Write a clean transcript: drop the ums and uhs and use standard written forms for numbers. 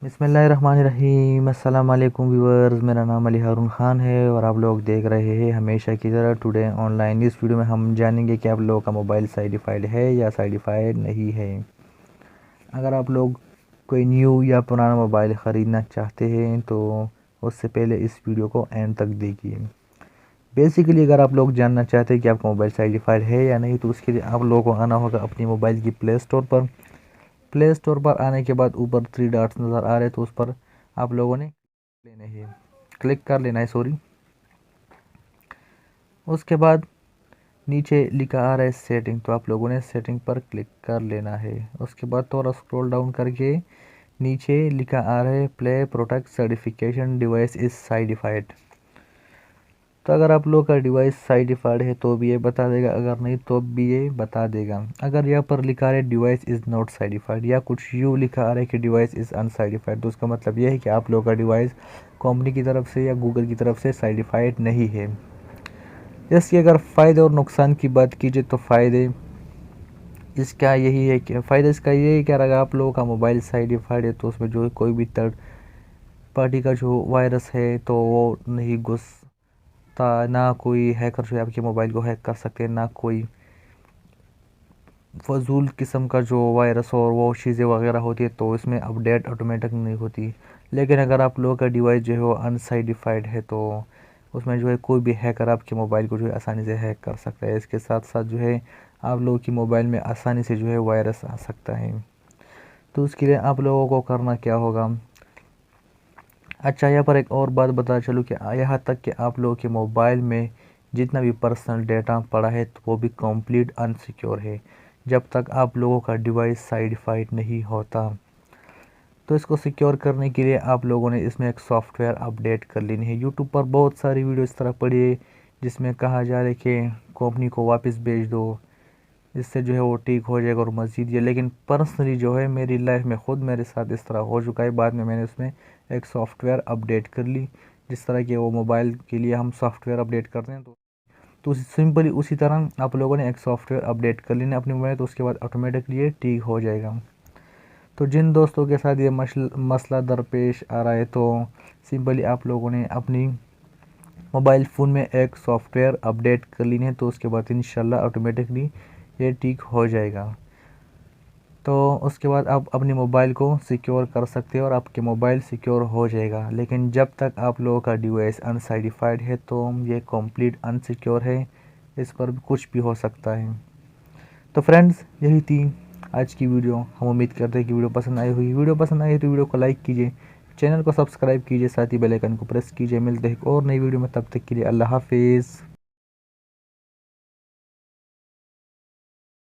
बिस्मिल्लाहिर्रहमानिर्रहीम। अस्सलाम वालेकुम व्यूअर्स, मेरा नाम अली हारून ख़ान है और आप लोग देख रहे हैं हमेशा की तरह टुडे ऑनलाइन। इस वीडियो में हम जानेंगे कि आप लोगों का मोबाइल सर्टिफाइड है या सर्टिफाइड नहीं है। अगर आप लोग कोई न्यू या पुराना मोबाइल ख़रीदना चाहते हैं तो उससे पहले इस वीडियो को एंड तक देखिए। बेसिकली अगर आप लोग जानना चाहते हैं कि आपका मोबाइल सर्टिफाइड है या नहीं तो उसके लिए आप लोगों को आना होगा अपनी मोबाइल की प्ले स्टोर पर आने के बाद ऊपर थ्री डॉट्स नज़र आ रहे हैं तो उस पर आप लोगों ने क्लिक कर लेना है सॉरी। उसके बाद नीचे लिखा आ रहा है सेटिंग, तो आप लोगों ने सेटिंग पर क्लिक कर लेना है। उसके बाद थोड़ा स्क्रॉल डाउन करके नीचे लिखा आ रहा है play protect certification device is certified. तो अगर आप लोग का डिवाइस सर्टिफाइड है तो भी ये बता देगा, अगर नहीं तो भी ये बता देगा। अगर यहाँ पर लिखा है डिवाइस इज़ नॉट सर्टिफाइड या कुछ यूँ लिखा आ रहा है कि डिवाइस इज़ अनसर्टिफाइड, तो उसका मतलब ये है कि आप लोग का डिवाइस कंपनी की तरफ से या गूगल की तरफ से सर्टिफाइड नहीं है। इसके अगर फ़ायदे और नुकसान की बात कीजिए तो फ़ायदे इसका यही है कि फ़ायदा इसका ये है कि अगर आप लोगों का मोबाइल सर्टिफाइड है तो उसमें जो कोई भी थर्ड पार्टी का जो वायरस है तो वो नहीं घुसता, ना कोई हैकर जो है आपके मोबाइल को हैक कर सकते हैं, ना कोई फजूल किस्म का जो वायरस और वो चीज़ें वगैरह होती है तो इसमें अपडेट ऑटोमेटिक नहीं होती। लेकिन अगर आप लोगों का डिवाइस जो है वो अनसर्टिफाइड है तो उसमें जो है कोई भी हैकर आपके मोबाइल को जो है आसानी से हैक कर सकता है। इसके साथ साथ जो है आप लोगों की मोबाइल में आसानी से जो है वायरस आ सकता है। तो उसके लिए आप लोगों को करना क्या होगा। अच्छा, यहाँ पर एक और बात बता चलूँ कि यहाँ तक कि आप लोगों के मोबाइल में जितना भी पर्सनल डेटा पड़ा है तो वो भी कंप्लीट अनसिक्योर है जब तक आप लोगों का डिवाइस सर्टिफाइड नहीं होता। तो इसको सिक्योर करने के लिए आप लोगों ने इसमें एक सॉफ्टवेयर अपडेट कर लेनी है। यूट्यूब पर बहुत सारी वीडियो इस तरह पड़ी है जिसमें कहा जा रहा है कि कंपनी को वापस भेज दो, इससे जो है वो ठीक हो जाएगा और मज़ीद ये। लेकिन पर्सनली जो है मेरी लाइफ में ख़ुद मेरे साथ इस तरह हो चुका है। बाद में मैंने उसमें एक सॉफ्टवेयर अपडेट कर ली, जिस तरह के वो मोबाइल के लिए हम सॉफ्टवेयर अपडेट करते हैं तो सिंपली उसी तरह आप लोगों ने एक सॉफ्टवेयर अपडेट कर लेना अपने मोबाइल, तो उसके बाद ऑटोमेटिकली ये ठीक हो जाएगा। तो जिन दोस्तों के साथ ये मसला दरपेश आ रहा है तो सिंपली आप लोगों ने अपनी मोबाइल फ़ोन में एक सॉफ्टवेयर अपडेट कर लेनी है, तो उसके बाद इंशाल्लाह ऑटोमेटिकली ये ठीक हो जाएगा। तो उसके बाद आप अपने मोबाइल को सिक्योर कर सकते हो और आपके मोबाइल सिक्योर हो जाएगा। लेकिन जब तक आप लोगों का डिवाइस अनसर्टिफाइड है तो ये कंप्लीट अनसिक्योर है, इस पर भी कुछ भी हो सकता है। तो फ्रेंड्स, यही थी आज की वीडियो। हम उम्मीद करते हैं कि वीडियो पसंद आई होगी। वीडियो पसंद आई तो वीडियो को लाइक कीजिए, चैनल को सब्सक्राइब कीजिए, साथ ही बेल आइकन को प्रेस कीजिए। मिलते हैं एक और नई वीडियो में, तब तक के लिए अल्लाह हाफिज़।